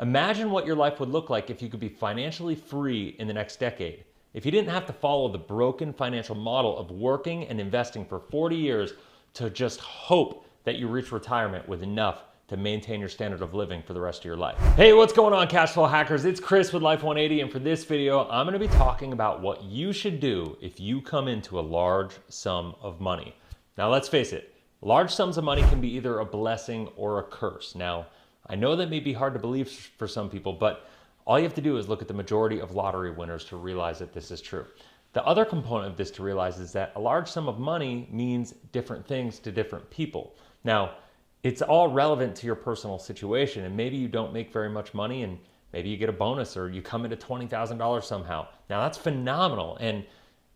Imagine what your life would look like if you could be financially free in the next decade. If you didn't have to follow the broken financial model of working and investing for 40 years to just hope that you reach retirement with enough to maintain your standard of living for the rest of your life. Hey, what's going on, Cashflow hackers? It's Chris with Life 180, and for this video, I'm gonna be talking about what you should do if you come into a large sum of money. Now, let's face it, large sums of money can be either a blessing or a curse. Now, I know that may be hard to believe for some people, but all you have to do is look at the majority of lottery winners to realize that this is true. The other component of this to realize is that a large sum of money means different things to different people. Now, it's all relevant to your personal situation, and maybe you don't make very much money and maybe you get a bonus or you come into $20,000 somehow. Now, that's phenomenal, and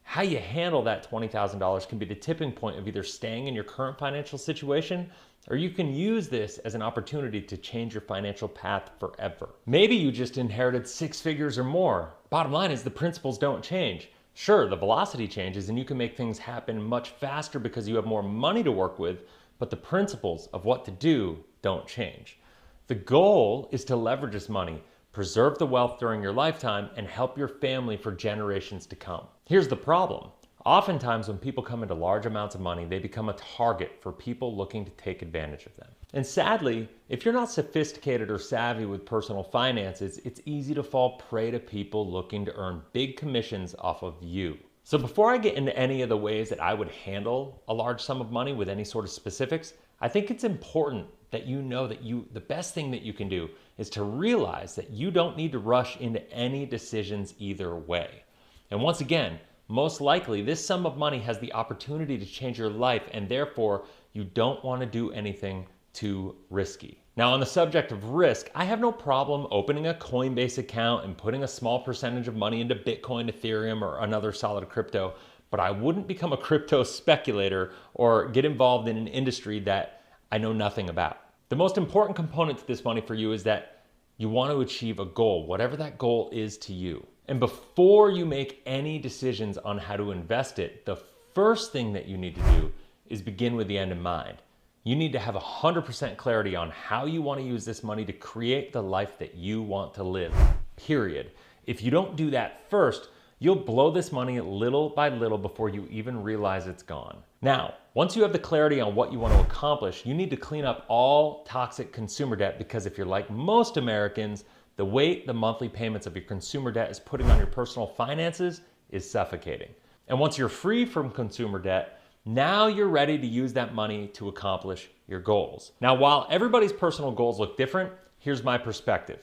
how you handle that $20,000 can be the tipping point of either staying in your current financial situation, or you can use this as an opportunity to change your financial path forever. Maybe you just inherited 6 figures or more. Bottom line is the principles don't change. Sure, the velocity changes and you can make things happen much faster because you have more money to work with, but the principles of what to do don't change. The goal is to leverage this money, preserve the wealth during your lifetime, and help your family for generations to come. Here's the problem. Oftentimes when people come into large amounts of money, they become a target for people looking to take advantage of them. And sadly, if you're not sophisticated or savvy with personal finances, it's easy to fall prey to people looking to earn big commissions off of you. So before I get into any of the ways that I would handle a large sum of money with any sort of specifics, I think it's important that you know that the best thing that you can do is to realize that you don't need to rush into any decisions either way. And once again, most likely this sum of money has the opportunity to change your life, and therefore you don't want to do anything too risky. Now, on the subject of risk, I have no problem opening a Coinbase account and putting a small percentage of money into Bitcoin, Ethereum, or another solid crypto, but I wouldn't become a crypto speculator or get involved in an industry that I know nothing about. The most important component to this money for you is that you want to achieve a goal, whatever that goal is to you. And before you make any decisions on how to invest it, the first thing that you need to do is begin with the end in mind. You need to have 100% clarity on how you want to use this money to create the life that you want to live, period. If you don't do that first, you'll blow this money little by little before you even realize it's gone. Now, once you have the clarity on what you want to accomplish, you need to clean up all toxic consumer debt, because if you're like most Americans, the weight the monthly payments of your consumer debt is putting on your personal finances is suffocating. And once you're free from consumer debt, now you're ready to use that money to accomplish your goals. Now, while everybody's personal goals look different, here's my perspective.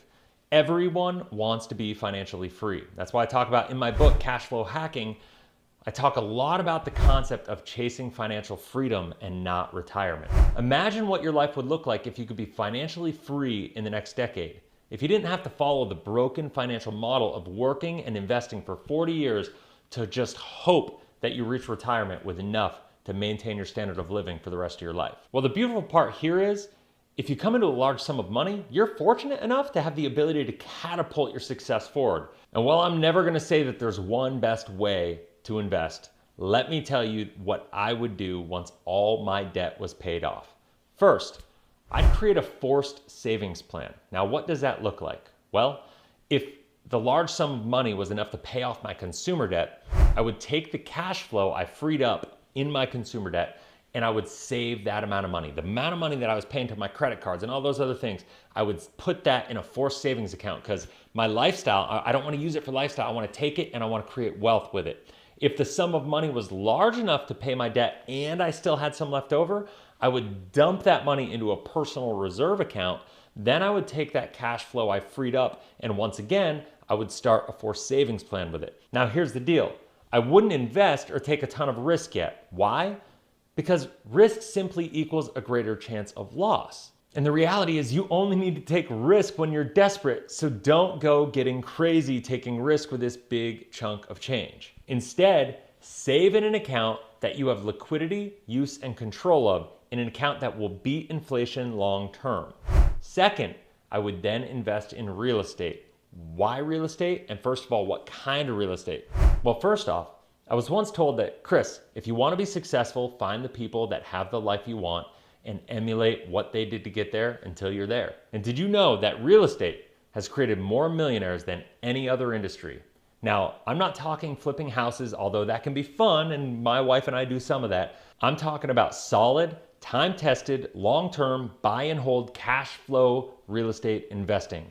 Everyone wants to be financially free. That's why I talk about in my book, Cashflow Hacking, I talk a lot about the concept of chasing financial freedom and not retirement. Imagine what your life would look like if you could be financially free in the next decade. If you didn't have to follow the broken financial model of working and investing for 40 years to just hope that you reach retirement with enough to maintain your standard of living for the rest of your life. Well, the beautiful part here is, if you come into a large sum of money, you're fortunate enough to have the ability to catapult your success forward. And while I'm never gonna say that there's one best way to invest, let me tell you what I would do once all my debt was paid off. First, I'd create a forced savings plan. Now, what does that look like? Well, if the large sum of money was enough to pay off my consumer debt, I would take the cash flow I freed up in my consumer debt and I would save that amount of money. The amount of money that I was paying to my credit cards and all those other things, I would put that in a forced savings account, because my lifestyle, I don't want to use it for lifestyle. I want to take it and I want to create wealth with it. If the sum of money was large enough to pay my debt and I still had some left over, I would dump that money into a personal reserve account. Then I would take that cash flow I freed up, and once again, I would start a forced savings plan with it. Now, here's the deal. I wouldn't invest or take a ton of risk yet. Why? Because risk simply equals a greater chance of loss. And the reality is you only need to take risk when you're desperate, so don't go getting crazy taking risk with this big chunk of change. Instead, save in an account that you have liquidity, use, and control of, in an account that will beat inflation long term. Second, I would then invest in real estate. Why real estate? And first of all, what kind of real estate? Well, first off, I was once told that, Chris, if you want to be successful, find the people that have the life you want and emulate what they did to get there until you're there. And did you know that real estate, has created more millionaires than any other industry. Now, I'm not talking flipping houses, although that can be fun, and my wife and I do some of that. I'm talking about solid, time-tested, long-term, buy and hold cash flow real estate investing.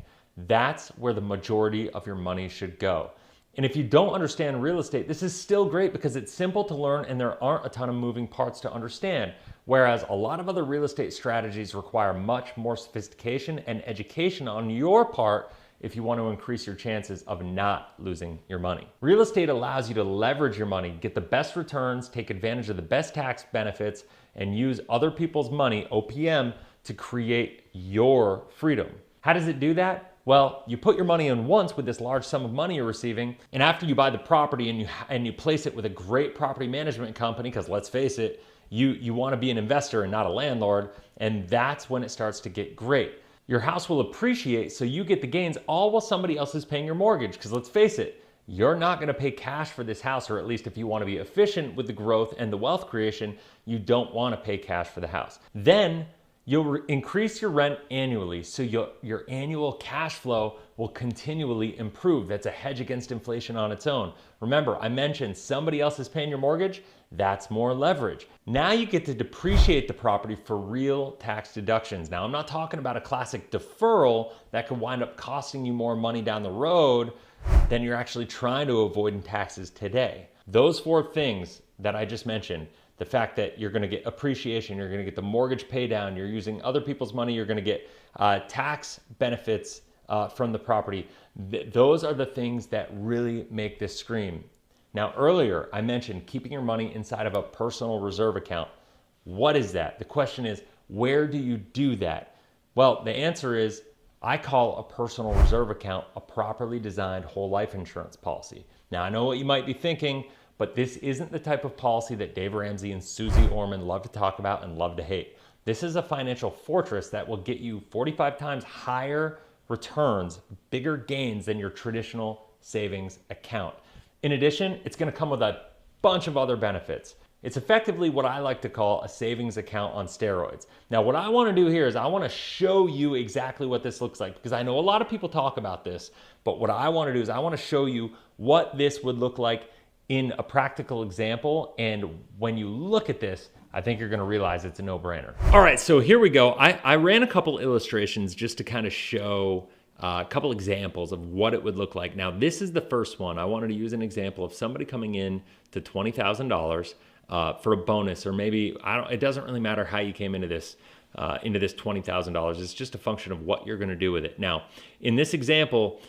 That's where the majority of your money should go. And if you don't understand real estate, this is still great because it's simple to learn and there aren't a ton of moving parts to understand. Whereas a lot of other real estate strategies require much more sophistication and education on your part if you want to increase your chances of not losing your money. Real estate allows you to leverage your money, get the best returns, take advantage of the best tax benefits, and use other people's money, OPM, to create your freedom. How does it do that? Well, you put your money in once with this large sum of money you're receiving, and after you buy the property and you place it with a great property management company, because let's face it, you want to be an investor and not a landlord, and that's when it starts to get great. Your house will appreciate, so you get the gains all while somebody else is paying your mortgage, because let's face it, you're not going to pay cash for this house, or at least if you want to be efficient with the growth and the wealth creation, you don't want to pay cash for the house. Then you'll increase your rent annually, so your annual cash flow will continually improve. That's a hedge against inflation on its own. Remember, I mentioned somebody else is paying your mortgage. That's more leverage. Now you get to depreciate the property for real tax deductions. Now, I'm not talking about a classic deferral that could wind up costing you more money down the road than you're actually trying to avoid in taxes today. Those four things that I just mentioned, the fact that you're going to get appreciation, you're going to get the mortgage pay down, you're using other people's money, you're going to get tax benefits from the property. Those are the things that really make this scream. Now, earlier I mentioned keeping your money inside of a personal reserve account. What is that? The question is, where do you do that? Well, the answer is, I call a personal reserve account a properly designed whole life insurance policy. Now, I know what you might be thinking, but this isn't the type of policy that Dave Ramsey and Susie Orman love to talk about and love to hate. This is a financial fortress that will get you 45 times higher returns, bigger gains than your traditional savings account. In addition, it's going to come with a bunch of other benefits. It's effectively what I like to call a savings account on steroids. Now, what I want to do here is I want to show you exactly what this looks like, because I know a lot of people talk about this, but what I want to do is I want to show you what this would look like in a practical example. And when you look at this, I think you're going to realize it's a no-brainer. All right, so here we go. I ran a couple illustrations just to kind of show a couple examples of what it would look like. Now, this is the first one. I wanted to use an example of somebody coming in to $20,000 for a bonus, or maybe, it doesn't really matter how you came into this $20,000. It's just a function of what you're going to do with it. Now, in this example,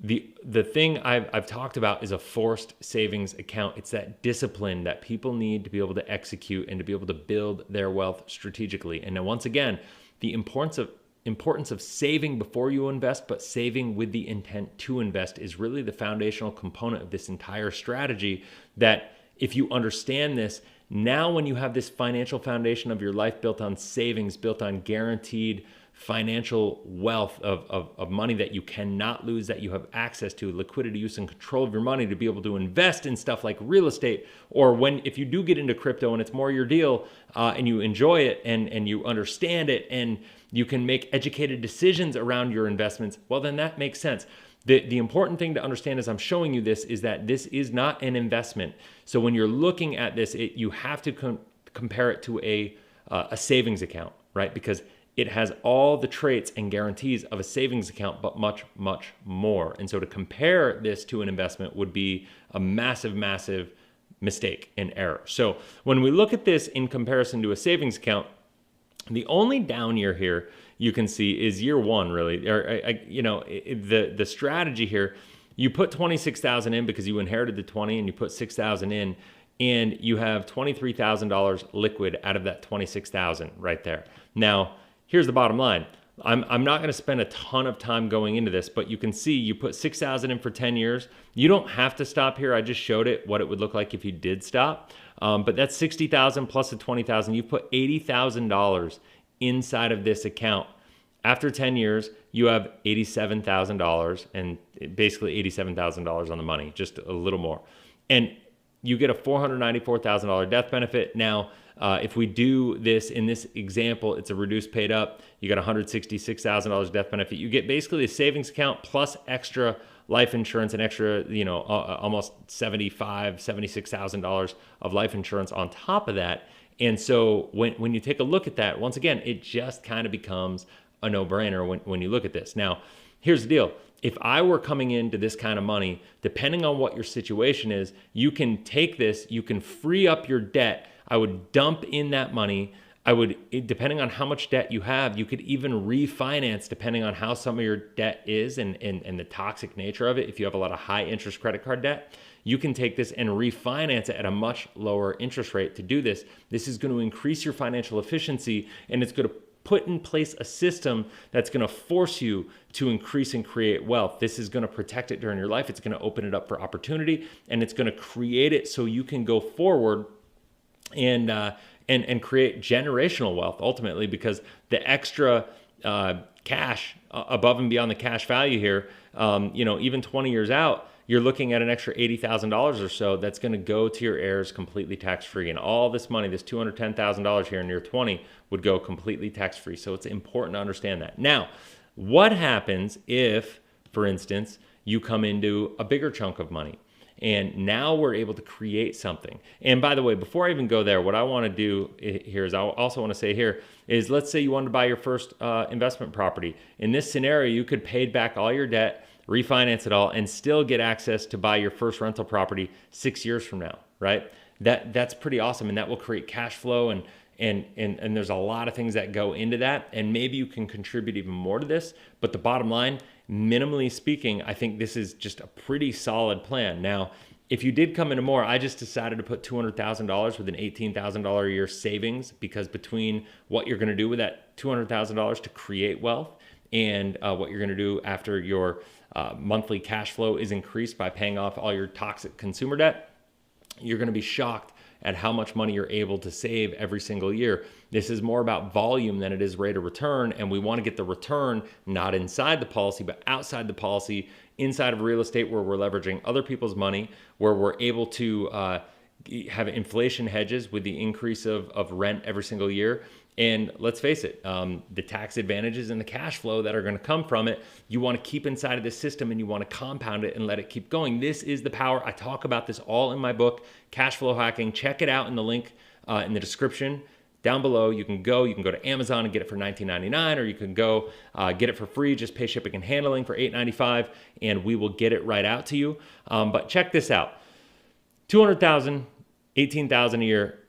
the thing I've talked about is a forced savings account. It's that discipline that people need to be able to execute and to be able to build their wealth strategically. And now, once again, the importance of saving before you invest, but saving with the intent to invest is really the foundational component of this entire strategy. That if you understand this, now when you have this financial foundation of your life built on savings, built on guaranteed financial wealth of money that you cannot lose, that you have access to, liquidity, use, and control of your money to be able to invest in stuff like real estate, or if you do get into crypto and it's more your deal, and you enjoy it and you understand it and you can make educated decisions around your investments, well, then that makes sense. The important thing to understand as I'm showing you this is that this is not an investment. So when you're looking at this, you have to compare it to a savings account, right? Because it has all the traits and guarantees of a savings account, but much, much more. And so to compare this to an investment would be a massive, massive mistake and error. So when we look at this in comparison to a savings account, the only down year here you can see is year one, really. Or the strategy here, you put 26,000 in because you inherited the 20, and you put 6,000 in, and you have $23,000 liquid out of that 26,000 right there. Now, here's the bottom line. I'm not going to spend a ton of time going into this, but you can see you put 6,000 in for 10 years. You don't have to stop here. I just showed it what it would look like if you did stop. But that's 60,000 plus the 20,000. You put $80,000 inside of this account. After 10 years, you have $87,000, and basically $87,000 on the money, just a little more. And you get a $494,000 death benefit. Now, if we do this in this example, it's a reduced paid up. You got $166,000 death benefit. You get basically a savings account plus extra life insurance and extra, almost $76,000 of life insurance on top of that. And so when you take a look at that, once again, it just kind of becomes a no-brainer when you look at this. Now, here's the deal. If I were coming into this kind of money, depending on what your situation is, you can take this, you can free up your debt. I would dump in that money. Depending on how much debt you have, you could even refinance depending on how some of your debt is and the toxic nature of it. If you have a lot of high interest credit card debt, you can take this and refinance it at a much lower interest rate to do this. This is going to increase your financial efficiency, and it's going to put in place a system that's going to force you to increase and create wealth. This is going to protect it during your life. It's going to open it up for opportunity, and it's going to create it so you can go forward and create generational wealth ultimately, because the extra cash above and beyond the cash value here, even 20 years out, you're looking at an extra $80,000 or so that's going to go to your heirs completely tax-free. And all this money, this $210,000 here in year 20, would go completely tax-free. So it's important to understand that. Now, what happens if, for instance, you come into a bigger chunk of money? And now we're able to create something. And by the way, before I even go there, what I want to do here is I also want to say here is, let's say you wanted to buy your first investment property. In this scenario, you could pay back all your debt, refinance it all, and still get access to buy your first rental property 6 years from now, right? That's pretty awesome, and that will create cash flow, and there's a lot of things that go into that, and maybe you can contribute even more to this. But the bottom line, minimally speaking, I think this is just a pretty solid plan. Now, if you did come into more, I just decided to put $200,000 with an $18,000 a year savings, because between what you're going to do with that $200,000 to create wealth and what you're going to do after your monthly cash flow is increased by paying off all your toxic consumer debt, you're going to be shocked at how much money you're able to save every single year. This is more about volume than it is rate of return, and we want to get the return not inside the policy, but outside the policy, inside of real estate, where we're leveraging other people's money, where we're able to have inflation hedges with the increase of rent every single year. And let's face it, the tax advantages and the cash flow that are going to come from it, you want to keep inside of this system, and you want to compound it and let it keep going. This is the power. I talk about this all in my book, Cashflow Hacking. Check it out in the link in the description down below. You can go to Amazon and get it for $19.99, or you can go get it for free. Just pay shipping and handling for $8.95, and we will get it right out to you. But check this out. $200,000, $18,000 a year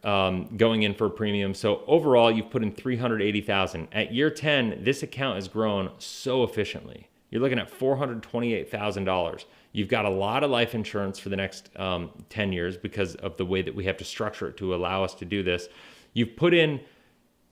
going in for a premium. So overall, you've put in $380,000. At year 10, this account has grown so efficiently. You're looking at $428,000. You've got a lot of life insurance for the next 10 years because of the way that we have to structure it to allow us to do this. You've put in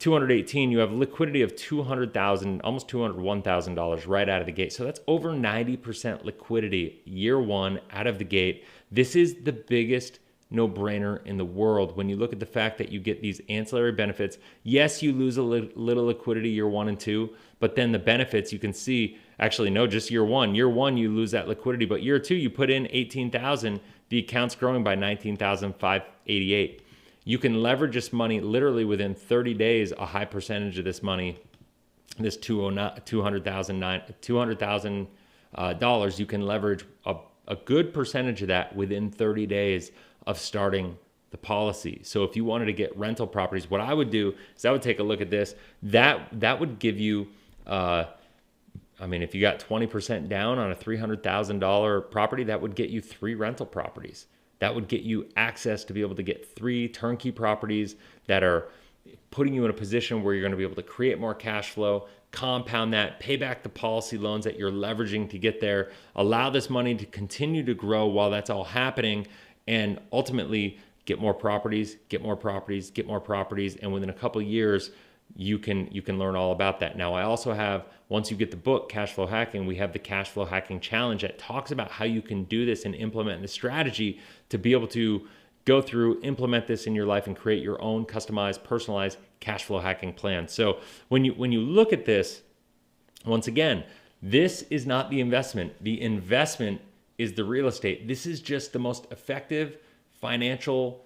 $218,000. You have liquidity of $200,000, almost $201,000 right out of the gate. So that's over 90% liquidity year one out of the gate. This is the biggest no-brainer in the world when you look at the fact that you get these ancillary benefits. Yes, you lose a little liquidity year 1 and 2, but then the benefits you can see, actually no, just year 1. Year 1 you lose that liquidity, but year 2 you put in $18,000, the account's growing by $19,588. You can leverage this money literally within 30 days. A high percentage of this money, this $200,000, you can leverage a good percentage of that within 30 days of starting the policy. So if you wanted to get rental properties, what I would do is I would take a look at this. That would give you, if you got 20% down on a $300,000 property, that would get you 3 rental properties. That would get you access to be able to get 3 turnkey properties that are putting you in a position where you're going to be able to create more cash flow, compound that, pay back the policy loans that you're leveraging to get there, allow this money to continue to grow while that's all happening, and ultimately get more properties, get more properties, get more properties. And within a couple of years, you can learn all about that. Now, I also have, once you get the book, Cashflow Hacking, we have the Cashflow Hacking Challenge that talks about how you can do this and implement the strategy to be able to go through, implement this in your life, and create your own customized, personalized cash flow hacking plan. So when you look at this, once again, this is not the investment. The investment is the real estate. This is just the most effective, financial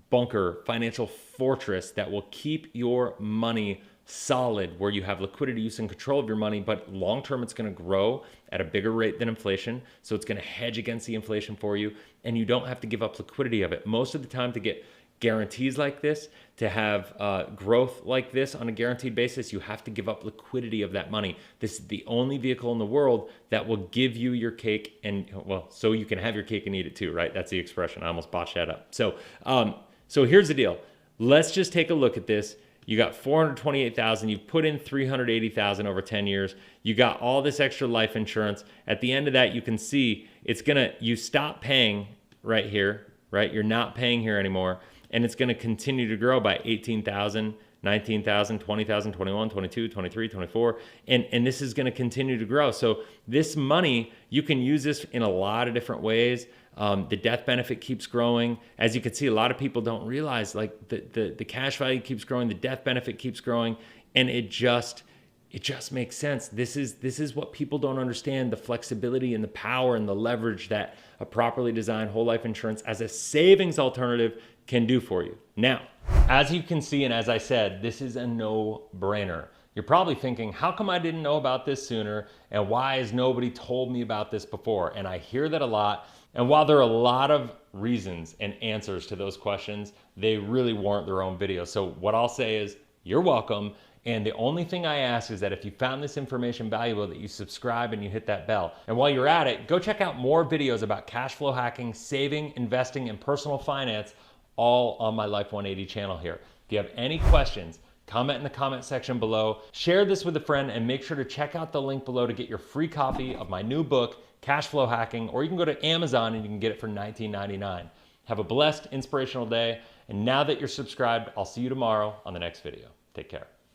bunker, financial fortress that will keep your money solid, where you have liquidity use and control of your money, but long term it's going to grow at a bigger rate than inflation. So it's going to hedge against the inflation for you, and you don't have to give up liquidity of it. Most of the time, to get guarantees like this, to have growth like this on a guaranteed basis, you have to give up liquidity of that money. This is the only vehicle in the world that will give you your cake, and well, so you can have your cake and eat it too, right? That's the expression. I almost botched that up. So here's the deal. Let's just take a look at this. You got 428,000, you've put in 380,000 over 10 years. You got all this extra life insurance. At the end of that, you can see you stop paying right here, right? You're not paying here anymore. And it's gonna continue to grow by 18,000, 19,000, 20,000, 21, 22, 23, 24. And this is gonna continue to grow. So this money, you can use this in a lot of different ways. The death benefit keeps growing. As you can see, a lot of people don't realize, like, the cash value keeps growing, the death benefit keeps growing, and it just makes sense. This is what people don't understand, the flexibility and the power and the leverage that a properly designed whole life insurance as a savings alternative can do for you. Now, as you can see, and as I said, this is a no-brainer. You're probably thinking, how come I didn't know about this sooner? And why has nobody told me about this before? And I hear that a lot. And while there are a lot of reasons and answers to those questions, they really warrant their own video. So what I'll say is, you're welcome. And the only thing I ask is that if you found this information valuable, that you subscribe and you hit that bell. And while you're at it, go check out more videos about cash flow hacking, saving, investing, and personal finance, all on my Life 180 channel here. If you have any questions, comment in the comment section below. Share this with a friend, and make sure to check out the link below to get your free copy of my new book, Cashflow Hacking, or you can go to Amazon and you can get it for $19.99. Have a blessed, inspirational day. And now that you're subscribed, I'll see you tomorrow on the next video. Take care.